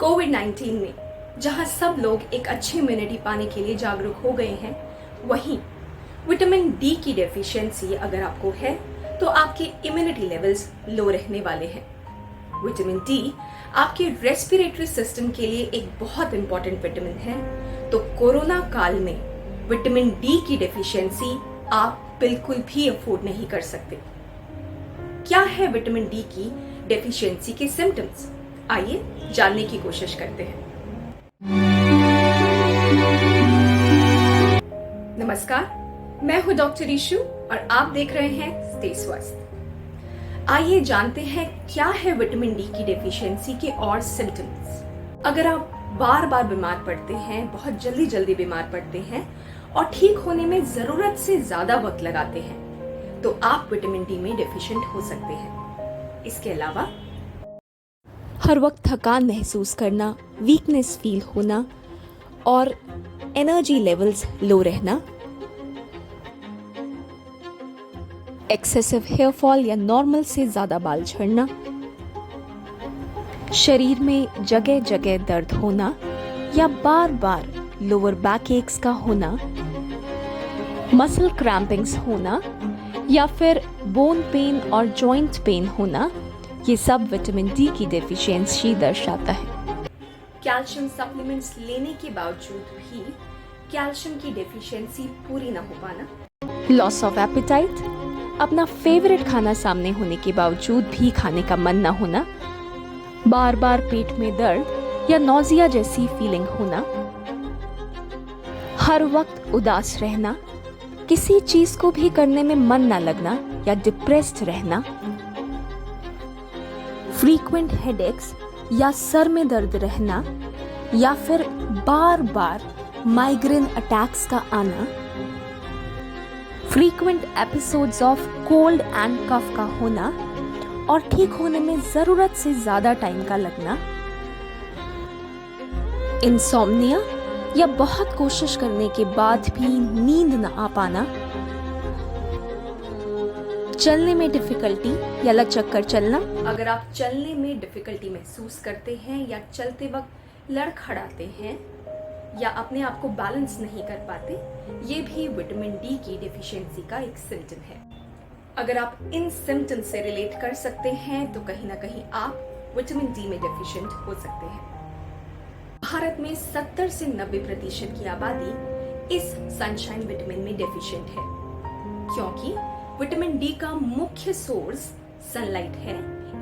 कोविड-19 में जहां सब लोग एक अच्छी इम्यूनिटी पाने के लिए जागरूक हो गए हैं, वहीं विटामिन डी की डेफिशिएंसी अगर आपको है तो आपके इम्यूनिटी लेवल्स लो रहने वाले हैं। विटामिन डी आपके रेस्पिरेटरी सिस्टम के लिए एक बहुत इंपॉर्टेंट विटामिन है, तो कोरोना काल में विटामिन डी की डेफिशिएंसी आप बिल्कुल भी अफोर्ड नहीं कर सकते। क्या है विटामिन डी की डेफिशिएंसी के सिम्टम्स? आइए जानने की कोशिश करते हैं। नमस्कार, मैं हूं डॉक्टर ईशु और आप देख रहे हैं स्टे स्वस्थ। आइए जानते हैं क्या है विटामिन डी की डेफिशिएंसी के और सिम्टम्स। अगर आप बार बार बीमार पड़ते हैं, बहुत जल्दी बीमार पड़ते हैं और ठीक होने में जरूरत से ज्यादा वक्त लगाते हैं, तो आप विटामिन डी में डेफिशिएंट हो सकते हैं। इसके अलावा हर वक्त थकान महसूस करना, वीकनेस फील होना और एनर्जी लेवल्स लो रहना, एक्सेसिव हेयर फॉल या नॉर्मल से ज्यादा बाल झड़ना, शरीर में जगह जगह दर्द होना या बार बार लोअर बैक एक्स का होना, मसल क्रैम्पिंग्स होना या फिर बोन पेन और जॉइंट पेन होना, ये सब विटामिन डी की डेफिशिएंसी दर्शाता है। कैल्शियम सप्लीमेंट्स लेने के बावजूद भी कैल्शियम की डेफिशिएंसी पूरी न हो पाना, लॉस ऑफ एपेटाइट, अपना फेवरेट खाना सामने होने के बावजूद भी खाने का मन न होना, बार बार पेट में दर्द या नौजिया जैसी फीलिंग होना, हर वक्त उदास रहना, किसी चीज को भी करने में मन न लगना या डिप्रेस्ड रहना, फ्रीक्वेंट हेडेक्स या सर में दर्द रहना या फिर बार बार माइग्रेन अटैक्स का आना, frequent episodes of cold and cough का होना और ठीक होने में जरूरत से ज्यादा टाइम का लगना, इंसोम्निया या बहुत कोशिश करने के बाद भी नींद न आ पाना, चलने में डिफिकल्टी या लचक चलना। अगर आप चलने में डिफिकल्टी महसूस करते हैं या चलते वक्त लड़खड़ाते हैं या अपने आप को बैलेंस नहीं कर पाते, ये भी विटामिन डी की डेफिशिएंसी का एक सिम्टम है। अगर आप इन सिम्टम से रिलेट कर सकते हैं तो कहीं ना कहीं आप विटामिन डी में डेफिशिएंट हो सकते हैं। भारत में 70 से 90% की आबादी इस सनशाइन विटामिन में डेफिशिएंट है, क्योंकि विटामिन डी का मुख्य सोर्स सनलाइट है,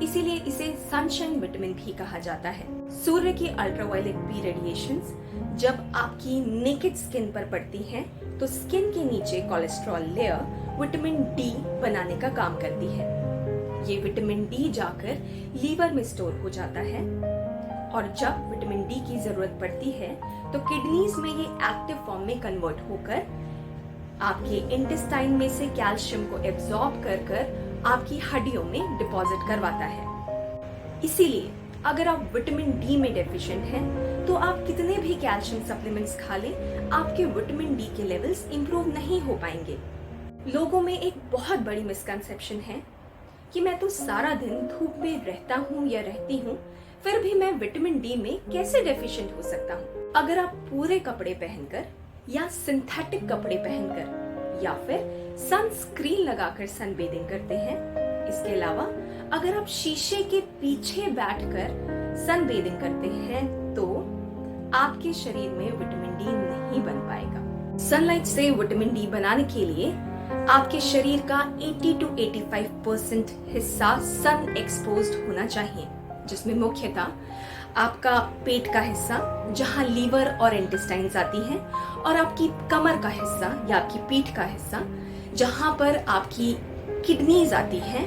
इसीलिए इसे सनशाइन विटामिन भी कहा जाता है। सूर्य की अल्ट्रावायलेट बी रेडिएशंस जब आपकी नेकेड स्किन पर पड़ती हैं, तो स्किन के नीचे कोलेस्ट्रॉल लेयर विटामिन डी बनाने का काम करती है। ये विटामिन डी जाकर लीवर में स्टोर हो जाता है और जब विटामिन डी की जरूरत पड़ती है तो किडनीज में ये एक्टिव फॉर्म में कन्वर्ट होकर आपके इंटेस्टाइन में से कैल्शियम को एब्जॉर्ब कर आपकी हड्डियों में डिपॉजिट करवाता है। इसीलिए अगर आप विटामिन डी में डेफिशिएंट हैं, तो आप कितने भी कैल्शियम सप्लीमेंट्स खा लें, आपके विटामिन डी के लेवल्स इंप्रूव नहीं हो पाएंगे। लोगों में एक बहुत बड़ी मिसकंसेप्शन है कि मैं तो सारा दिन धूप में रहता हूँ या रहती हूँ, फिर भी मैं विटामिन डी में कैसे डेफिशिएंट हो सकता हूँ। अगर आप पूरे कपड़े पहनकर या सिंथेटिक कपड़े पहनकर या फिर सनस्क्रीन लगाकर सनबेदिंग करते हैं, इसके अलावा अगर आप शीशे के पीछे बैठकर सनबेदिंग करते हैं, तो आपके शरीर में विटामिन डी नहीं बन पाएगा। सनलाइट से विटामिन डी बनाने के लिए आपके शरीर का 80 to 85% हिस्सा सन एक्सपोज्ड होना चाहिए, जिसमें मुख्यतः आपका पेट का हिस्सा जहां लीवर और इंटेस्टाइन्स आती हैं, और आपकी कमर का हिस्सा या आपकी पीठ का हिस्सा जहां पर आपकी किडनीज आती हैं,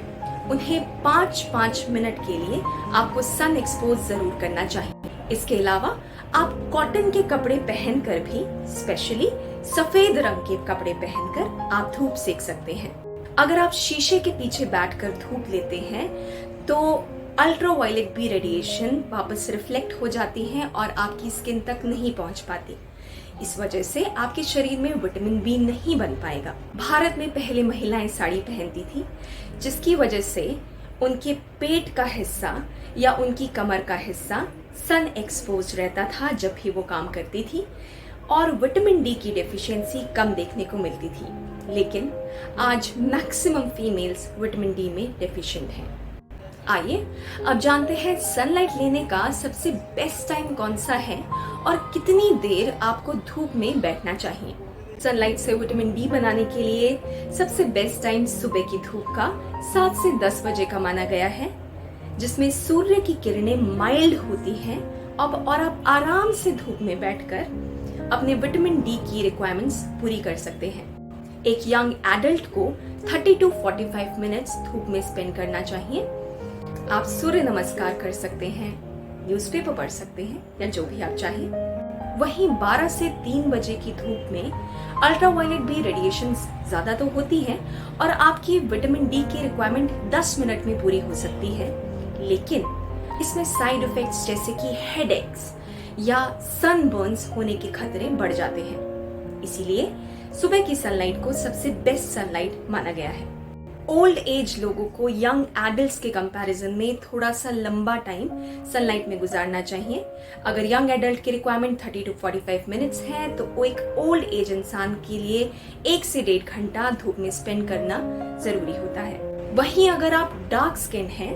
उन्हें 5-5 मिनट के लिए आपको सन एक्सपोज जरूर करना चाहिए। इसके अलावा आप कॉटन के कपड़े पहनकर भी, स्पेशली सफेद रंग के कपड़े पहनकर आप धूप सेक सकते हैं। अगर आप शीशे के पीछे बैठकर धूप लेते हैं तो अल्ट्रावायलेट बी रेडिएशन वापस रिफ्लेक्ट हो जाती हैं और आपकी स्किन तक नहीं पहुंच पाती। इस वजह से आपके शरीर में विटामिन बी नहीं बन पाएगा। भारत में पहले महिलाएं साड़ी पहनती थी, जिसकी वजह से उनके पेट का हिस्सा या उनकी कमर का हिस्सा सन एक्सपोज रहता था जब भी वो काम करती थी और विटामिन डी की डेफिशिएंसी कम देखने को मिलती थी। लेकिन आज मैक्सिमम फीमेल्स विटामिन डी में डेफिशिएंट हैं। आइए अब जानते हैं सनलाइट लेने का सबसे बेस्ट टाइम कौन सा है और कितनी देर आपको धूप में बैठना चाहिए। सनलाइट से विटामिन डी बनाने के लिए सबसे बेस्ट टाइम सुबह की धूप का 7 से 10 बजे का माना गया है, जिसमें सूर्य की किरणें माइल्ड होती हैं और आप आराम से धूप में बैठकर अपने विटामिन डी की रिक्वायरमेंट्स पूरी कर सकते हैं। एक यंग एडल्ट को 30 to 45 मिनट्स धूप में स्पेंड करना चाहिए। आप सूर्य नमस्कार कर सकते हैं, न्यूज़पेपर पढ़ सकते हैं या जो भी आप चाहें। वहीं 12 से 3 बजे की धूप में अल्ट्रावायलेट भी रेडिएशंस ज्यादा तो होती है और आपकी विटामिन डी की रिक्वायरमेंट 10 मिनट में पूरी हो सकती है, लेकिन इसमें साइड इफेक्ट्स जैसे कि हेडेक्स या सनबर्न्स होने के खतरे बढ़ जाते हैं। इसीलिए सुबह की सनलाइट को सबसे बेस्ट सनलाइट माना गया है। ओल्ड एज लोगों को यंग एडल्ट्स के कंपैरिजन में थोड़ा सा लंबा टाइम सनलाइट में गुजारना चाहिए। अगर यंग एडल्ट की रिक्वायरमेंट 30 to 45 मिनट्स है तो वो एक ओल्ड एज इंसान के लिए 1 से 1.5 घंटा धूप में स्पेंड करना जरूरी होता है। वहीं अगर आप डार्क स्किन हैं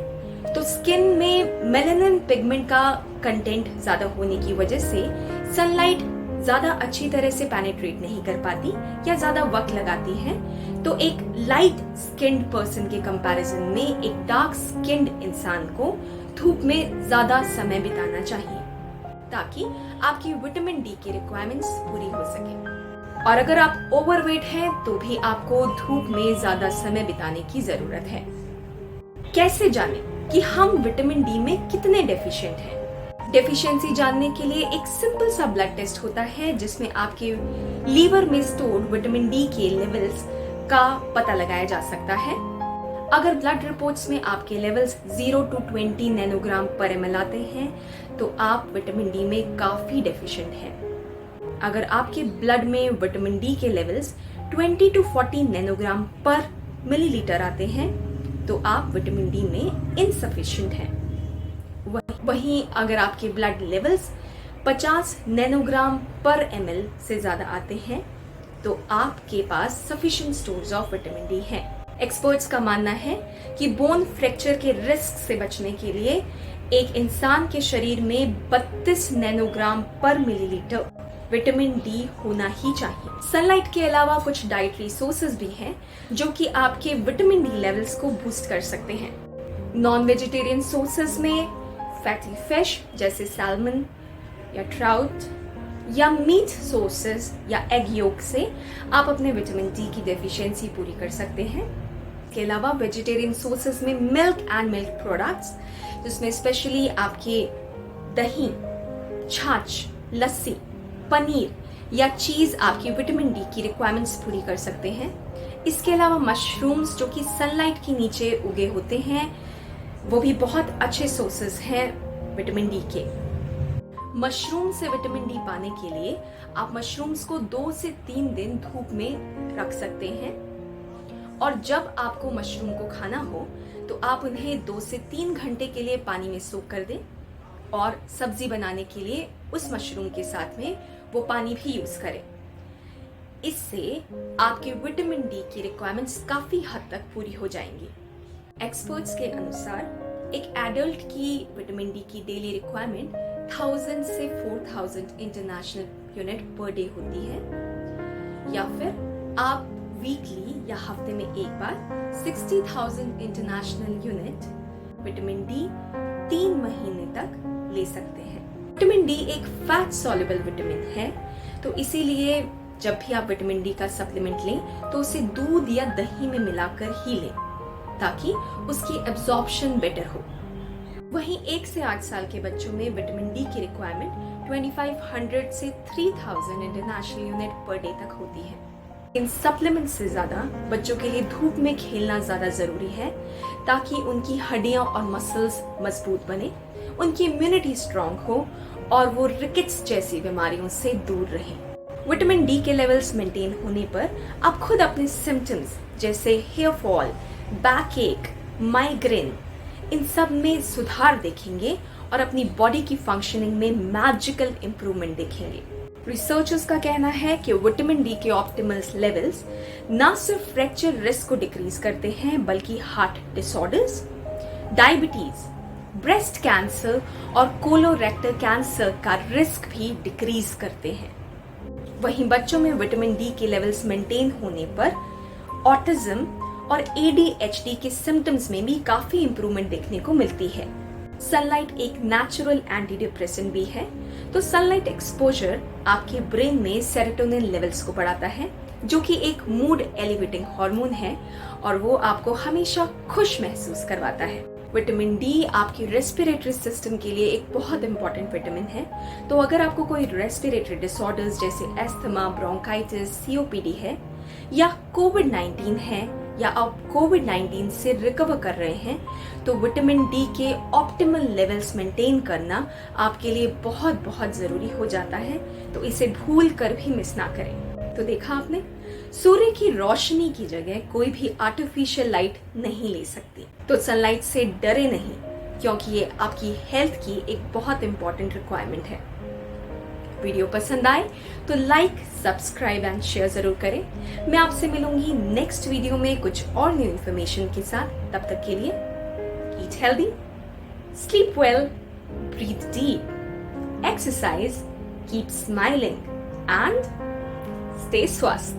तो स्किन में मेलानिन पिगमेंट का कंटेंट ज्यादा होने की वजह से सनलाइट ज्यादा अच्छी तरह से पेनिट्रेट नहीं कर पाती या ज्यादा वक्त लगाती है। तो एक लाइट स्किन्ड पर्सन के कंपैरिजन में एक डार्क स्किन्ड इंसान को धूप में ज्यादा समय बिताना चाहिए ताकि आपकी विटामिन डी की रिक्वायरमेंट्स पूरी हो सके। और अगर आप ओवरवेट हैं तो भी आपको धूप में ज्यादा समय बिताने की जरूरत है। कैसे जानें कि हम विटामिन डी में कितने डेफिशिएंट हैं? डेफिशिएंसी जानने के लिए एक सिंपल सा ब्लड टेस्ट होता है जिसमें आपके लीवर में स्टोर्ड विटामिन डी के लेवल्स का पता लगाया जा सकता है। अगर ब्लड रिपोर्ट्स में आपके levels 0 to 20 nanogram per ml आते हैं तो आप विटामिन डी में काफी डेफिशिएंट हैं। अगर आपके ब्लड में विटामिन डी के लेवल्स 20 to 40 नैनोग्राम पर मिलीलीटर आते हैं तो आप विटामिन डी में इनसफिशिएंट हैं। वहीं अगर आपके blood levels 50 nanogram per ml से ज्यादा आते हैं तो आपके पास sufficient stores of vitamin D हैं। एक्सपर्ट्स का मानना है कि बोन फ्रैक्चर के रिस्क से बचने के लिए एक इंसान के शरीर में 32 नैनोग्राम पर मिलीलीटर विटामिन डी होना ही चाहिए। सनलाइट के अलावा कुछ डाइटरी सोर्सेज भी हैं जो कि आपके विटामिन डी लेवल्स को बूस्ट कर सकते हैं। नॉन वेजिटेरियन सोर्सेज में फैटी फिश जैसे सैल्मन या ट्राउट या मीट सोर्सेज या एग योक से आप अपने विटामिन डी की डेफिशिएंसी पूरी कर सकते हैं। इसके अलावा वेजिटेरियन सोर्सेज में मिल्क एंड मिल्क प्रोडक्ट्स जिसमें स्पेशली आपके दही, छाछ, लस्सी, पनीर या चीज आपकी विटामिन डी की रिक्वायरमेंट्स पूरी कर सकते हैं। इसके अलावा मशरूम्स जो कि सनलाइट के नीचे उगे होते हैं वो भी बहुत अच्छे सोर्सेज हैं विटामिन डी के। मशरूम से विटामिन डी पाने के लिए आप मशरूम्स को 2 से 3 दिन धूप में रख सकते हैं और जब आपको मशरूम को खाना हो तो आप उन्हें 2 से 3 घंटे के लिए पानी में सोक कर दें और सब्जी बनाने के लिए उस मशरूम के साथ में वो पानी भी यूज करें। इससे आपके विटामिन डी की रिक्वायरमेंट्स काफी हद तक पूरी हो जाएंगी। एक्सपर्ट्स के अनुसार एक एडल्ट की विटामिन डी की डेली रिक्वायरमेंट 1000 से 4000 इंटरनेशनल यूनिट पर डे होती है, या फिर आप वीकली या हफ्ते में एक बार 60,000 इंटरनेशनल यूनिट विटामिन डी 3 महीने तक ले सकते हैं। विटामिन डी एक फैट सॉल्युबल विटामिन है, तो इसीलिए जब भी आप विटामिन डी का सप्लीमेंट लें तो उसे दूध या दही में मिलाकर ही लें ताकि उसकी एब्जॉर्प्शन बेटर हो। वहीं 1 से 8 साल के बच्चों में विटामिन डी की रिक्वायरमेंट 2500 से 3000 इंटरनेशनल यूनिट पर डे तक होती है। इन सप्लीमेंट से ज्यादा बच्चों के लिए धूप में खेलना ज्यादा जरूरी है ताकि उनकी हड्डियां और मसल्स मजबूत बने, उनकी इम्यूनिटी स्ट्रांग हो और वो रिकेट्स जैसी बीमारियों से दूर रहें। विटामिन डी के लेवल्स मेंटेन होने पर आप खुद अपने सिम्टम्स जैसे हेयर फॉल, बैक एक, माइग्रेन इन सब में सुधार देखेंगे और अपनी बॉडी की फंक्शनिंग में मैजिकल इंप्रूवमेंट देखेंगे। रिसर्चर्स का कहना है कि विटामिन डी के ऑप्टिमल लेवल्स ना सिर्फ फ्रैक्चर रिस्क को डिक्रीज करते हैं बल्कि heart disorders, diabetes, breast cancer और कोलोरेक्टल कैंसर का रिस्क भी डिक्रीज करते हैं। वहीं बच्चों में विटामिन डी के लेवल्स मेंटेन होने पर ऑटिज्म और ADHD के सिम्टम्स में भी काफी इंप्रूवमेंट देखने को मिलती है। सनलाइट एक नेचुरल एंटी डिप्रेसेंट भी है, तो सनलाइट एक्सपोजर आपके ब्रेन में सेरोटोनिन लेवल्स को बढ़ाता है, जो कि एक मूड एलिवेटिंग हार्मोन है और वो आपको हमेशा खुश महसूस करवाता है। विटामिन डी आपकी रेस्पिरेटरी सिस्टम के लिए एक बहुत इंपॉर्टेंट विटामिन है, तो अगर आपको कोई रेस्पिरेटरी डिसऑर्डर्स जैसे एस्थमा, ब्रोंकाइटिस, COPD है या कोविड-19 है या आप कोविड-19 से रिकवर कर रहे हैं, तो विटामिन डी के ऑप्टिमल लेवल्स मेंटेन करना आपके लिए बहुत बहुत जरूरी हो जाता है, तो इसे भूल कर भी मिस ना करें। तो देखा आपने, सूर्य की रोशनी की जगह कोई भी आर्टिफिशियल लाइट नहीं ले सकती, तो सनलाइट से डरे नहीं, क्योंकि ये आपकी हेल्थ की एक बहुत इंपॉर्टेंट रिक्वायरमेंट है। वीडियो पसंद आए तो लाइक, सब्सक्राइब एंड शेयर जरूर करें। मैं आपसे मिलूंगी नेक्स्ट वीडियो में कुछ और न्यू इन्फॉर्मेशन के साथ। तब तक के लिए eat healthy, sleep well, breathe deep, exercise, keep smiling and stay स्वस्थ।